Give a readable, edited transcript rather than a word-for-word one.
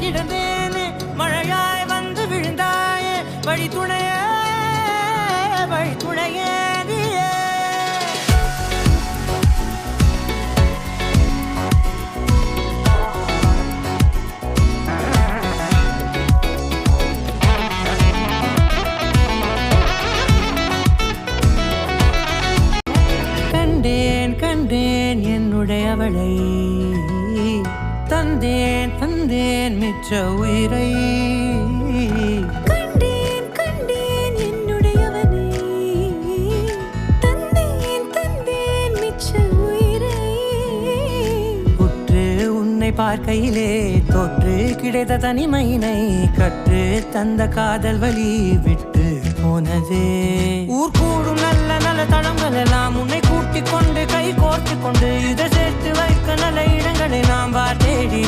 கிடந்தேனே மழையாய் வந்து விழுந்தாயே வழி துணையே நீயே கண்டேன் என்னுடையவளை தந்தேன் மிச்ச உயிரை கண்டேன் என்னுடையவனை தந்தேன் மிச்ச உயிரை உற்று உன்னை பார்க்கையிலே தொற்று கிடைத்த தனிமையினை கற்று தந்த காதல் வழி விட்டு போனதே ஊர் கூடும் நல்ல நல்ல தளங்கள் எல்லாம் உன்னை கூட்டிக் கொண்டு கை கோர்த்து கொண்டு இதை சேர்த்து வைக்க நல்ல இடங்களை நாம் தேடி